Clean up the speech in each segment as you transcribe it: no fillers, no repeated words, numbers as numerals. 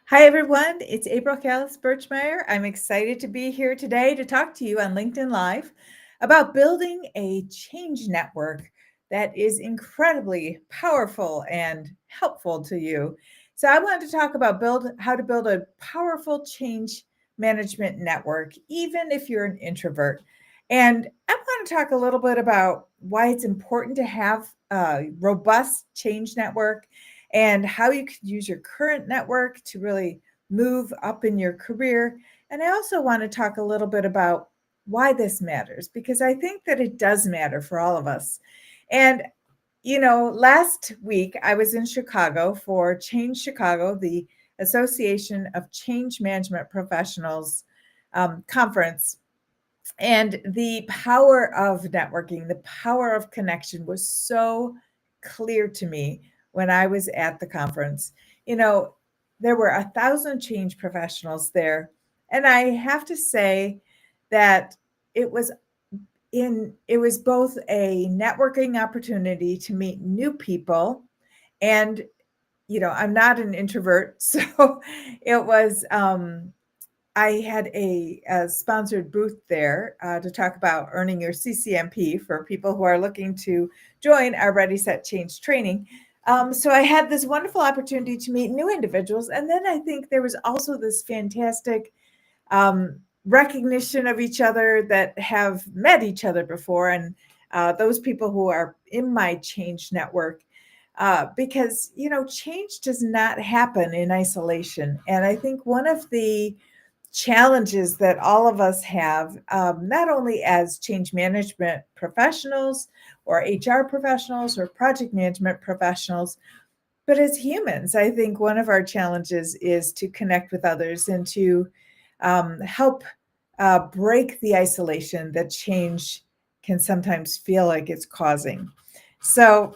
Hi, everyone. It's April Callis-Birchmeier. I'm excited to be here today to talk to you on LinkedIn Live about building a change network that is incredibly powerful and helpful to you. So I wanted to talk about how to build a powerful change management network, even if you're an introvert. And I want to talk a little bit about why it's important to have a robust change network and how you could use your current network to really move up in your career. And I also want to talk a little bit about why this matters, because I think that it does matter for all of us. And, last week I was in Chicago for Change Chicago, the Association of Change Management Professionals conference. And the power of networking, the power of connection was so clear to me when I was at the conference. You know, there were 1,000 change professionals there. And I have to say that it was it was both a networking opportunity to meet new people and I'm not an introvert, so it was I had a sponsored booth there to talk about earning your CCMP for people who are looking to join our Ready, Set, Change training. So I had this wonderful opportunity to meet new individuals. And then I think there was also this fantastic recognition of each other that have met each other before. And those people who are in my change network. Because, change does not happen in isolation. And I think one of the challenges that all of us have, not only as change management professionals or HR professionals or project management professionals, but as humans. I think one of our challenges is to connect with others and to help break the isolation that change can sometimes feel like it's causing. So,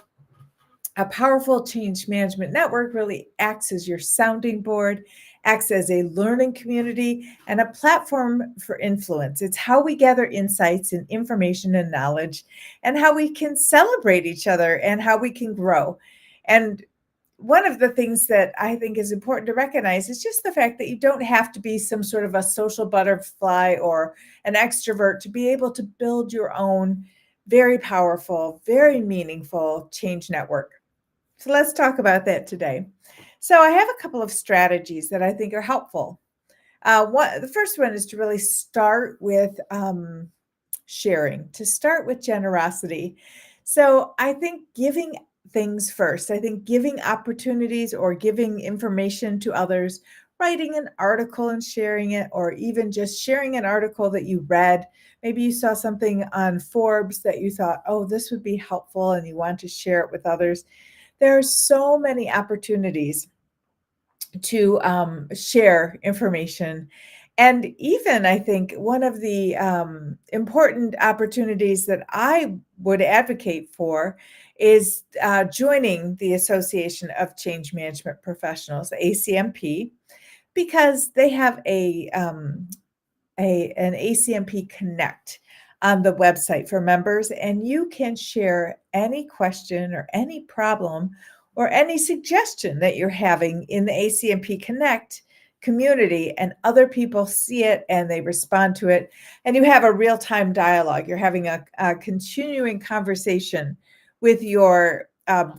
a powerful change management network really acts as your sounding board, acts as a learning community, and a platform for influence. It's how we gather insights and information and knowledge, and how we can celebrate each other and how we can grow. And one of the things that I think is important to recognize is just the fact that you don't have to be some sort of a social butterfly or an extrovert to be able to build your own very powerful, very meaningful change network. So let's talk about that today. So I have a couple of strategies that I think are helpful. The first one is to really start with sharing, to start with generosity. So I think giving things first. I think giving opportunities or giving information to others, writing an article and sharing it, or even just sharing an article that you read. Maybe you saw something on Forbes that you thought, oh, this would be helpful, and you want to share it with others. There are so many opportunities to share information. And even I think one of the important opportunities that I would advocate for is joining the Association of Change Management Professionals, ACMP, because they have an ACMP Connect on the website for members, and you can share any question or any problem or any suggestion that you're having in the ACMP Connect community, and other people see it and they respond to it, and you have a real-time dialogue. You're having a continuing conversation with your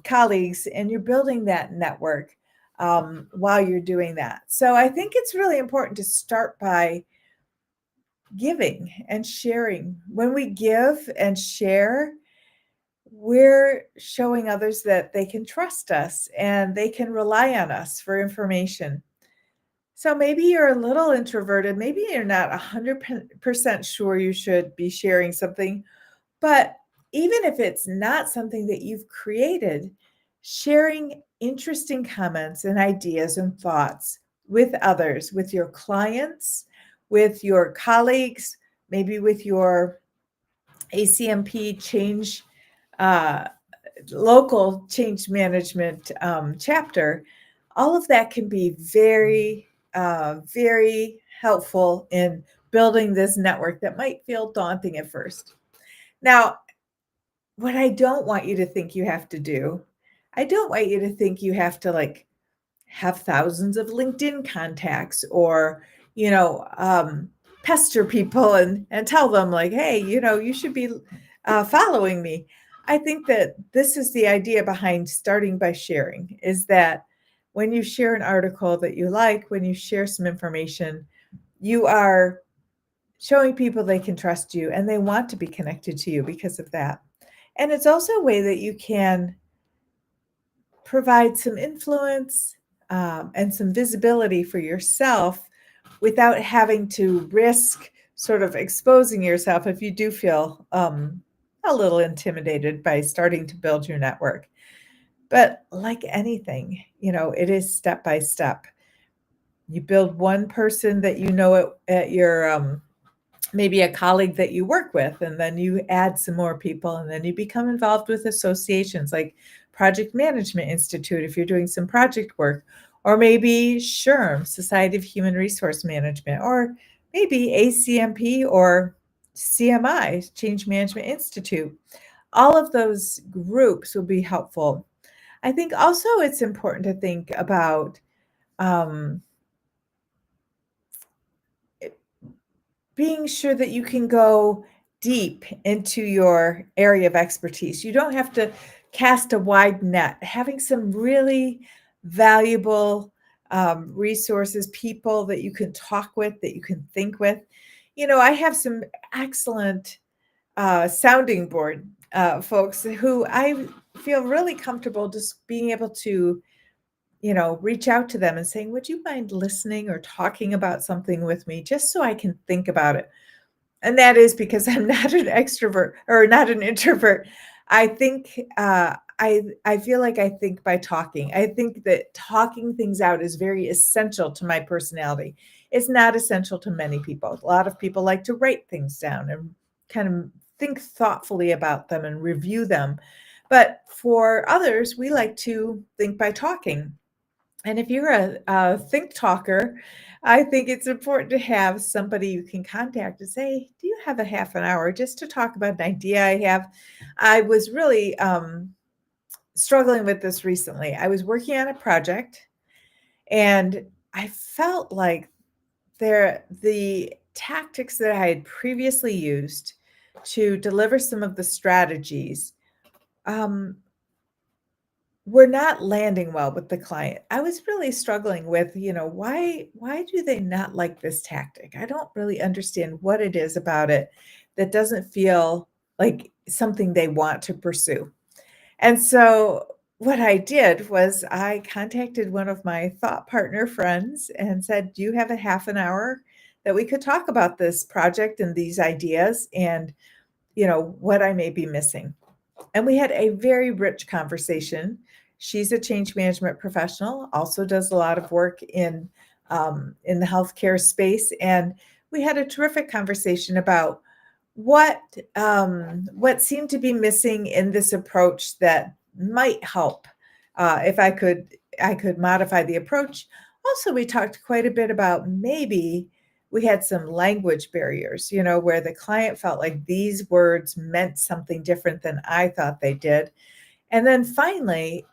colleagues, and you're building that network while you're doing that. So I think it's really important to start by giving and sharing. When we give and share, we're showing others that they can trust us and they can rely on us for information. So maybe you're a little introverted, maybe you're not 100% sure you should be sharing something, but even if it's not something that you've created, sharing interesting comments and ideas and thoughts with others, with your clients, with your colleagues, maybe with your ACMP change, uh, local change management chapter, all of that can be very, very helpful in building this network that might feel daunting at first. Now, what I don't want you to think you have to do, I don't want you to think you have to have thousands of LinkedIn contacts or, you know, pester people and tell them like, hey, you should be following me. I think that this is the idea behind starting by sharing, is that when you share an article that you like, when you share some information, you are showing people they can trust you and they want to be connected to you because of that. And it's also a way that you can provide some influence and some visibility for yourself without having to risk sort of exposing yourself if you do feel a little intimidated by starting to build your network. But like anything, it is step by step. You build one person that you know at your maybe a colleague that you work with, and then you add some more people, and then you become involved with associations like Project Management Institute if you're doing some project work, or maybe SHRM, Society of Human Resource Management, or maybe ACMP or CMI, Change Management Institute. All of those groups will be helpful. I think also it's important to think about um, being sure that you can go deep into your area of expertise. You don't have to cast a wide net. Having some really valuable resources, people that you can talk with, that you can think with. I have some excellent sounding board folks who I feel really comfortable just being able to reach out to them and saying, would you mind listening or talking about something with me just so I can think about it? And that is because I'm not an extrovert or not an introvert. I think I feel like I think by talking. I think that talking things out is very essential to my personality. It's not essential to many people. A lot of people like to write things down and kind of think thoughtfully about them and review them. But for others, we like to think by talking. And if you're a think talker, I think it's important to have somebody you can contact and say, do you have a half an hour just to talk about an idea I have? I was really struggling with this recently. I was working on a project and I felt like the tactics that I had previously used to deliver some of the strategies um, were not landing well with the client. I was really struggling with, why do they not like this tactic? I don't really understand what it is about it that doesn't feel like something they want to pursue. And so what I did was I contacted one of my thought partner friends and said, "Do you have a half an hour that we could talk about this project and these ideas and, what I may be missing?" And we had a very rich conversation. She's a change management professional, also does a lot of work in the healthcare space, and we had a terrific conversation about what seemed to be missing in this approach that might help. If I could modify the approach. Also, we talked quite a bit about maybe we had some language barriers, where the client felt like these words meant something different than I thought they did. And then finally,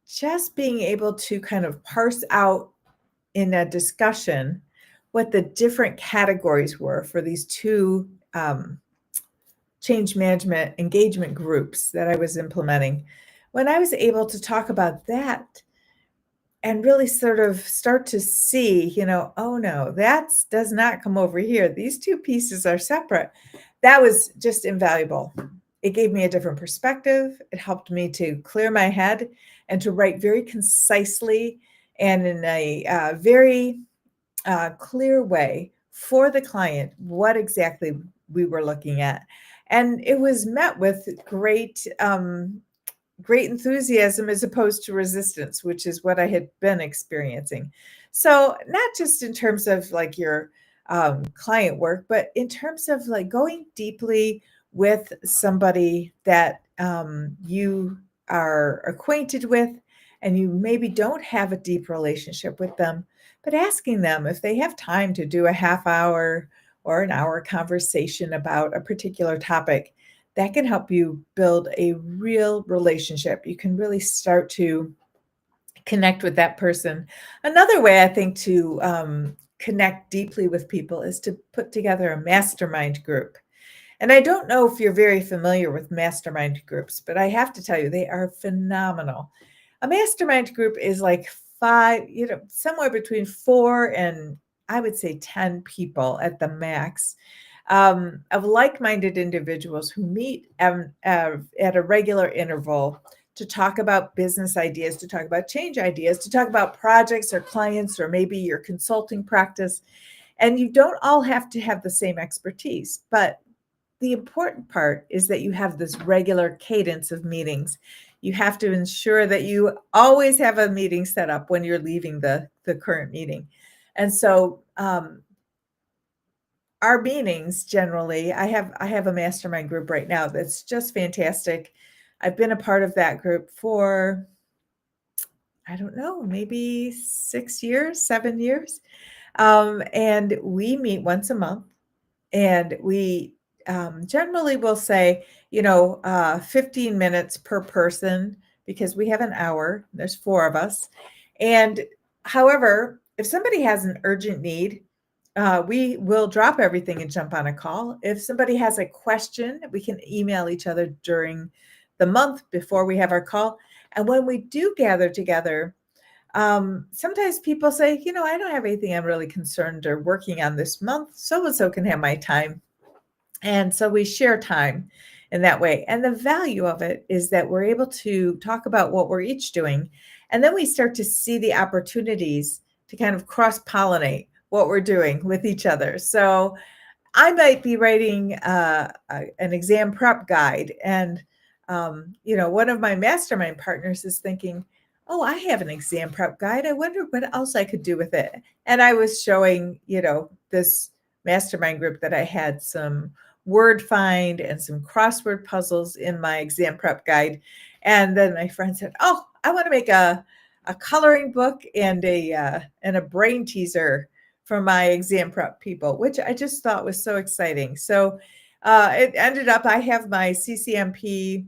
just being able to kind of parse out in a discussion what the different categories were for these two change management engagement groups that I was implementing. When I was able to talk about that and really sort of start to see, oh no, that does not come over here. These two pieces are separate. That was just invaluable. It gave me a different perspective. It helped me to clear my head and to write very concisely and in a very clear way for the client what exactly we were looking at. And it was met with great enthusiasm as opposed to resistance, which is what I had been experiencing. So not just in terms of like your client work, but in terms of like going deeply with somebody that you are acquainted with and you maybe don't have a deep relationship with them, but asking them if they have time to do a half hour or an hour conversation about a particular topic that can help you build a real relationship. You can really start to connect with that person. Another way I think to connect deeply with people is to put together a mastermind group. And I don't know if you're very familiar with mastermind groups, but I have to tell you, they are phenomenal. A mastermind group is like five, somewhere between four and I would say 10 people at the max, of like minded individuals who meet at a regular interval to talk about business ideas, to talk about change ideas, to talk about projects or clients, or maybe your consulting practice. And you don't all have to have the same expertise, but the important part is that you have this regular cadence of meetings. You have to ensure that you always have a meeting set up when you're leaving the current meeting. And so our meetings generally, I have a mastermind group right now that's just fantastic. I've been a part of that group for, I don't know, maybe 6 years, 7 years. And we meet once a month, and we generally will say, 15 minutes per person, because we have an hour. There's four of us. And however, if somebody has an urgent need, we will drop everything and jump on a call. If somebody has a question, we can email each other during the month before we have our call. And when we do gather together, sometimes people say, I don't have anything I'm really concerned or working on this month. So and so can have my time. And so we share time in that way. And the value of it is that we're able to talk about what we're each doing. And then we start to see the opportunities to kind of cross pollinate what we're doing with each other. So I might be writing an exam prep guide, and one of my mastermind partners is thinking, "Oh, I have an exam prep guide. I wonder what else I could do with it." And I was showing, this mastermind group that I had some word find and some crossword puzzles in my exam prep guide, and then my friend said, "Oh, I want to make a coloring book and a brain teaser for my exam prep people," which I just thought was so exciting. So it ended up, I have my CCMP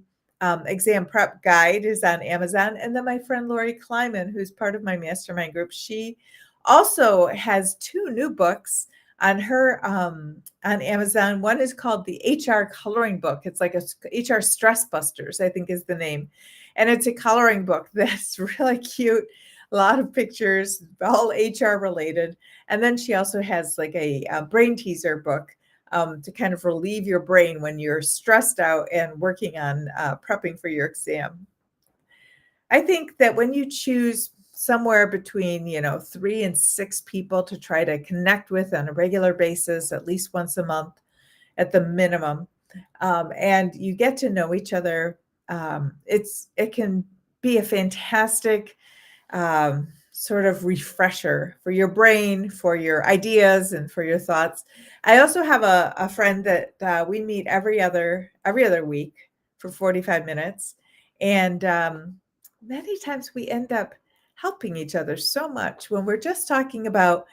exam prep guide is on Amazon. And then my friend Lori Kleiman, who's part of my mastermind group, she also has two new books on her on Amazon. One is called the HR Coloring Book. It's like a HR Stress Busters, I think is the name. And it's a coloring book that's really cute. A lot of pictures, all HR related. And then she also has like a brain teaser book to kind of relieve your brain when you're stressed out and working on prepping for your exam. I think that when you choose somewhere between, 3 and 6 people to try to connect with on a regular basis, at least once a month at the minimum, and you get to know each other, it can be a fantastic sort of refresher for your brain, for your ideas, and for your thoughts. I also have a friend that we meet every other week for 45 minutes, and many times we end up helping each other so much when we're just talking about,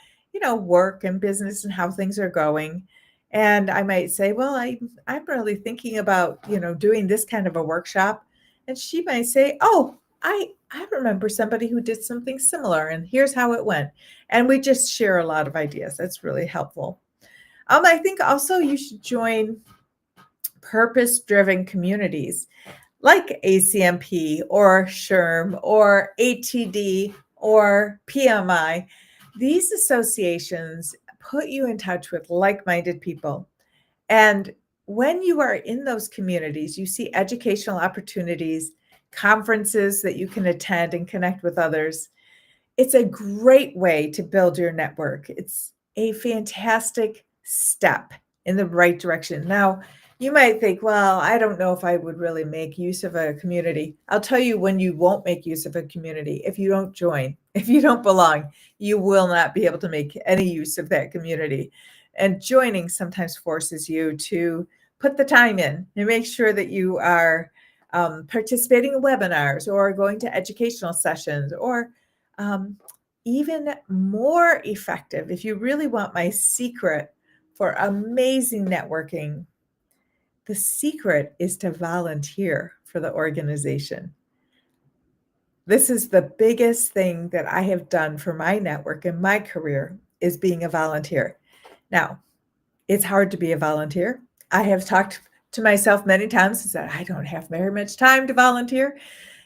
work and business and how things are going. And I might say, well, I'm really thinking about, doing this kind of a workshop. And she might say, oh, I remember somebody who did something similar, and here's how it went. And we just share a lot of ideas. That's really helpful. I think also you should join purpose-driven communities like ACMP or SHRM or ATD or PMI. These associations put you in touch with like-minded people. And when you are in those communities, you see educational opportunities, conferences that you can attend and connect with others. It's a great way to build your network. It's a fantastic step in the right direction. Now, you might think, well, I don't know if I would really make use of a community. I'll tell you when you won't make use of a community. If you don't join, if you don't belong, you will not be able to make any use of that community. And joining sometimes forces you to put the time in and make sure that you are participating in webinars or going to educational sessions, or even more effective, if you really want my secret for amazing networking, the secret is to volunteer for the organization. This is the biggest thing that I have done for my network and my career is being a volunteer. Now, it's hard to be a volunteer. I have talked to myself many times and said, I don't have very much time to volunteer.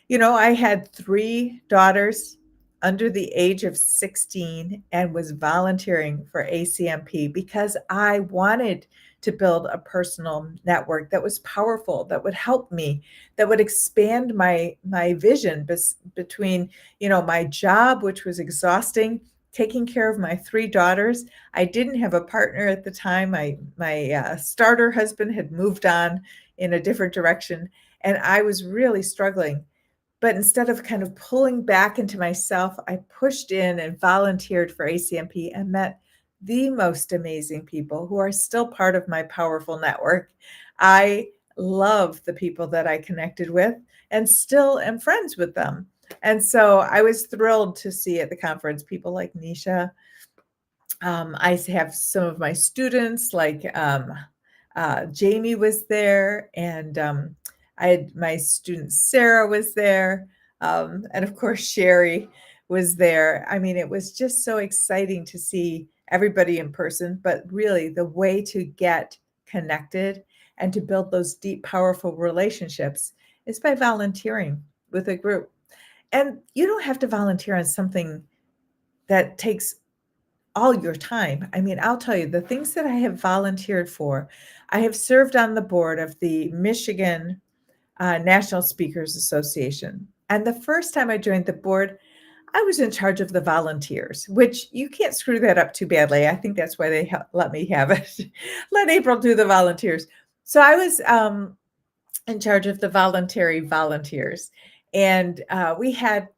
I had 3 daughters under the age of 16 and was volunteering for ACMP because I wanted to build a personal network that was powerful, that would help me, that would expand my vision between, my job, which was exhausting, taking care of my 3 daughters. I didn't have a partner at the time. My starter husband had moved on in a different direction, and I was really struggling. But instead of kind of pulling back into myself, I pushed in and volunteered for ACMP and met the most amazing people who are still part of my powerful network. I love the people that I connected with and still am friends with them. And so I was thrilled to see at the conference people like Nisha. I have some of my students like Jamie was there, and I had my student Sarah was there, and of course Sherry was there. I mean, it was just so exciting to see everybody in person, but really the way to get connected and to build those deep, powerful relationships is by volunteering with a group. And you don't have to volunteer on something that takes all your time. I mean, I'll tell you the things that I have volunteered for. I have served on the board of the Michigan National Speakers Association. And the first time I joined the board, I was in charge of the volunteers, which you can't screw that up too badly. I think that's why they let me have it. Let April do the volunteers. So I was in charge of the voluntary volunteers. And we had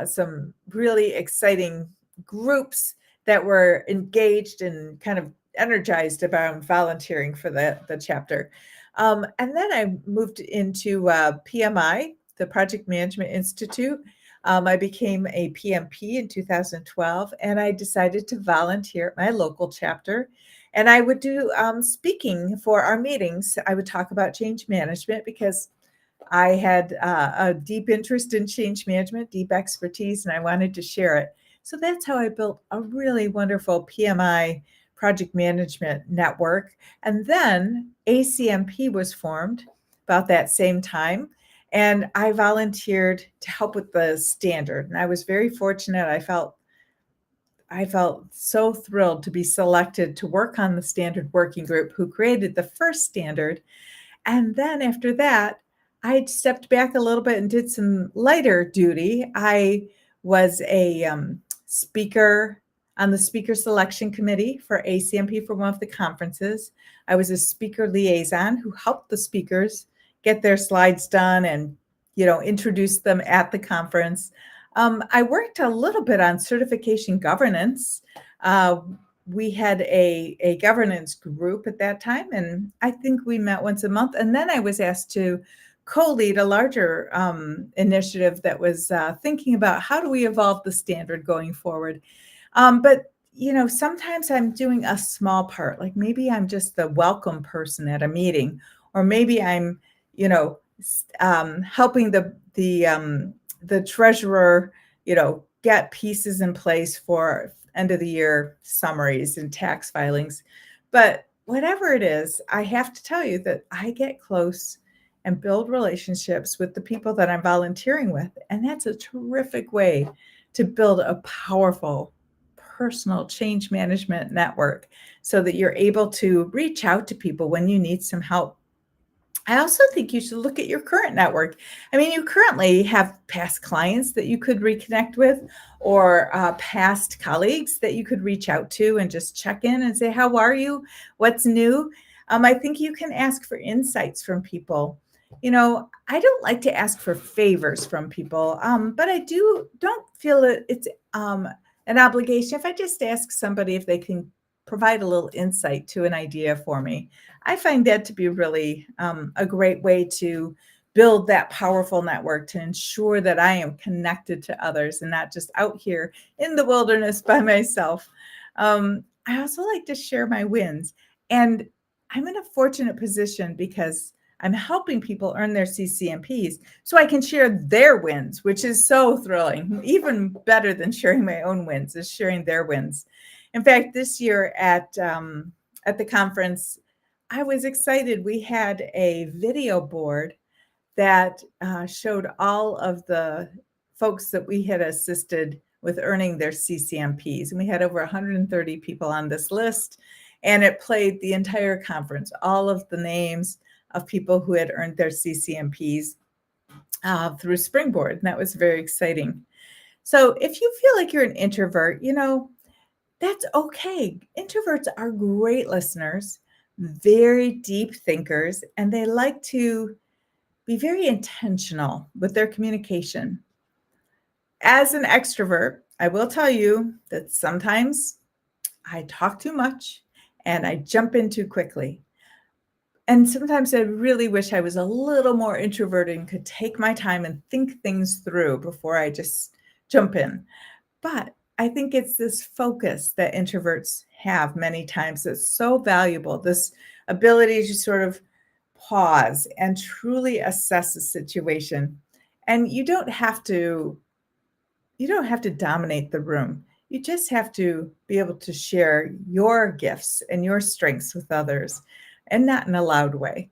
some really exciting groups that were engaged and kind of energized about volunteering for the chapter. And then I moved into PMI, the Project Management Institute. I became a PMP in 2012, and I decided to volunteer at my local chapter. And I would do speaking for our meetings. I would talk about change management because I had a deep interest in change management, deep expertise, and I wanted to share it. So that's how I built a really wonderful PMI project management network. And then ACMP was formed about that same time. And I volunteered to help with the standard. And I was very fortunate. I felt so thrilled to be selected to work on the standard working group who created the first standard. And then after that, I stepped back a little bit and did some lighter duty. I was a speaker on the speaker selection committee for ACMP for one of the conferences. I was a speaker liaison who helped the speakers get their slides done and, introduce them at the conference. I worked a little bit on certification governance. We had a governance group at that time, and I think we met once a month. And then I was asked to co-lead a larger initiative that was thinking about how do we evolve the standard going forward. But sometimes I'm doing a small part, like maybe I'm just the welcome person at a meeting, or maybe I'm, helping the treasurer, get pieces in place for end of the year summaries and tax filings. But whatever it is, I have to tell you that I get close and build relationships with the people that I'm volunteering with. And that's a terrific way to build a powerful personal change management network so that you're able to reach out to people when you need some help. I also think you should look at your current network. I mean, you currently have past clients that you could reconnect with, or past colleagues that you could reach out to and just check in and say, how are you? What's new? I think you can ask for insights from people. I don't like to ask for favors from people, but I don't feel that it's an obligation if I just ask somebody if they can provide a little insight to an idea for me. I find that to be really a great way to build that powerful network to ensure that I am connected to others and not just out here in the wilderness by myself. I also like to share my wins. And I'm in a fortunate position because I'm helping people earn their CCMPs so I can share their wins, which is so thrilling. Even better than sharing my own wins is sharing their wins. In fact, this year at the conference, I was excited. We had a video board that showed all of the folks that we had assisted with earning their CCMPs. And we had over 130 people on this list. And it played the entire conference, all of the names of people who had earned their CCMPs through Springboard. And that was very exciting. So if you feel like you're an introvert, that's okay. Introverts are great listeners, very deep thinkers, and they like to be very intentional with their communication. As an extrovert, I will tell you that sometimes I talk too much and I jump in too quickly. And sometimes I really wish I was a little more introverted and could take my time and think things through before I just jump in. But I think it's this focus that introverts have many times that's so valuable, this ability to sort of pause and truly assess a situation. And you don't have to dominate the room. You just have to be able to share your gifts and your strengths with others, and not in a loud way.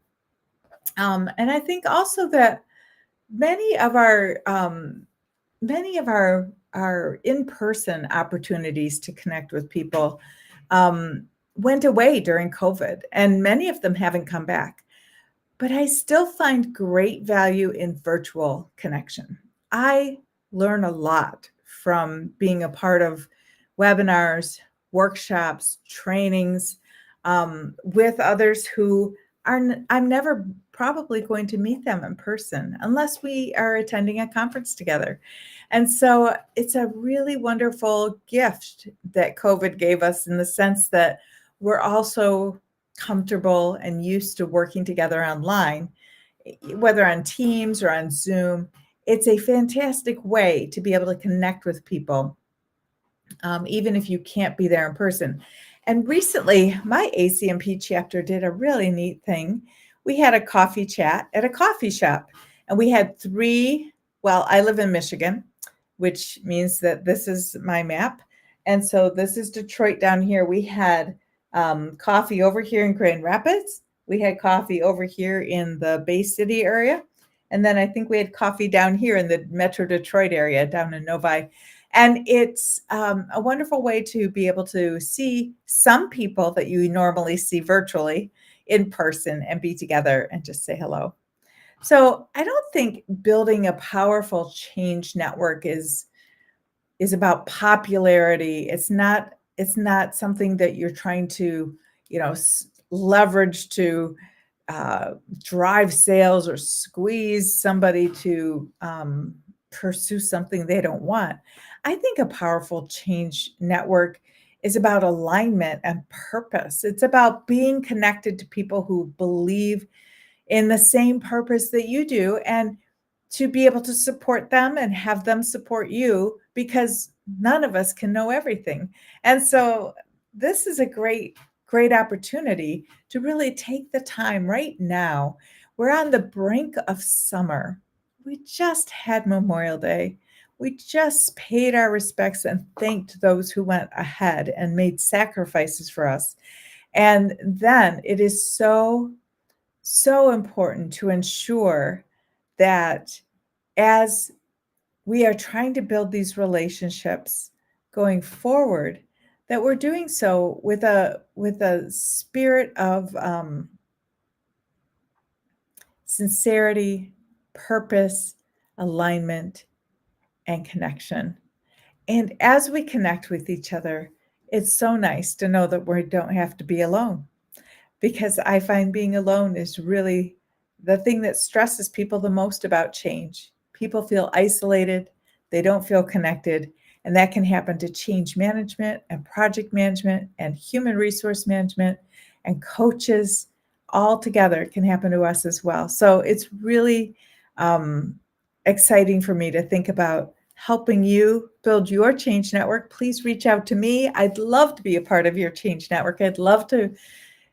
And I think also that many of our in-person opportunities to connect with people went away during COVID, and many of them haven't come back. But I still find great value in virtual connection. I learn a lot from being a part of webinars, workshops, trainings with others who I'm never probably going to meet them in person unless we are attending a conference together. And so it's a really wonderful gift that COVID gave us, in the sense that we're also comfortable and used to working together online, whether on Teams or on Zoom. It's a fantastic way to be able to connect with people, even if you can't be there in person. And recently, my ACMP chapter did a really neat thing. We had a coffee chat at a coffee shop, and we had I live in Michigan, which means that this is my map. And so this is Detroit down here. We had coffee over here in Grand Rapids. We had coffee over here in the Bay City area. And then I think we had coffee down here in the Metro Detroit area, down in Novi. And it's a wonderful way to be able to see some people that you normally see virtually in person and be together and just say hello. So I don't think building a powerful change network is about popularity. It's not something that you're trying to, leverage to drive sales or squeeze somebody to pursue something they don't want. I think a powerful change network is about alignment and purpose. It's about being connected to people who believe in the same purpose that you do, and to be able to support them and have them support you, because none of us can know everything. And so this is a great opportunity to really take the time right now. We're on the brink of summer. We just had Memorial Day. We just paid our respects and thanked those who went ahead and made sacrifices for us. And then it is so important to ensure that as we are trying to build these relationships going forward, that we're doing so with a spirit of sincerity, purpose, alignment, and connection. And as we connect with each other, it's so nice to know that we don't have to be alone, because I find being alone is really the thing that stresses people the most about change. People feel isolated, they don't feel connected, and that can happen to change management and project management and human resource management and coaches. All together can happen to us as well. So it's really exciting for me to think about helping you build your change network. Please reach out to me. I'd love to be a part of your change network. I'd love to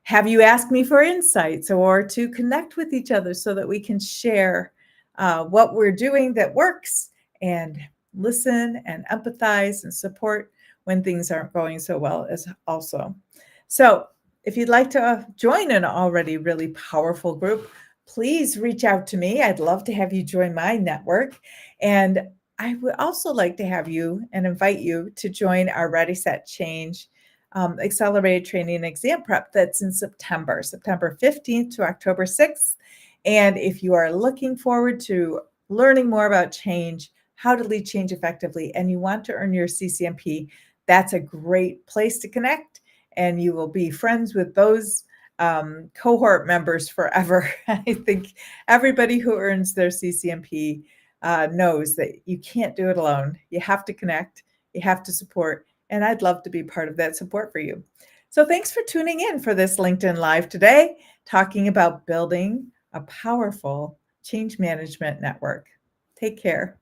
have you ask me for insights or to connect with each other so that we can share what we're doing that works and listen and empathize and support when things aren't going so well as also. So if you'd like to join an already really powerful group, please reach out to me. I'd love to have you join my network. And I would also like to have you and invite you to join our Ready, Set, Change accelerated training and exam prep that's in September 15th to October 6th. And if you are looking forward to learning more about change, how to lead change effectively, and you want to earn your CCMP, that's a great place to connect. And you will be friends with those cohort members forever. I think everybody who earns their CCMP knows that you can't do it alone. You have to connect, you have to support, and I'd love to be part of that support for you. So thanks for tuning in for this LinkedIn Live today, talking about building a powerful change management network. Take care.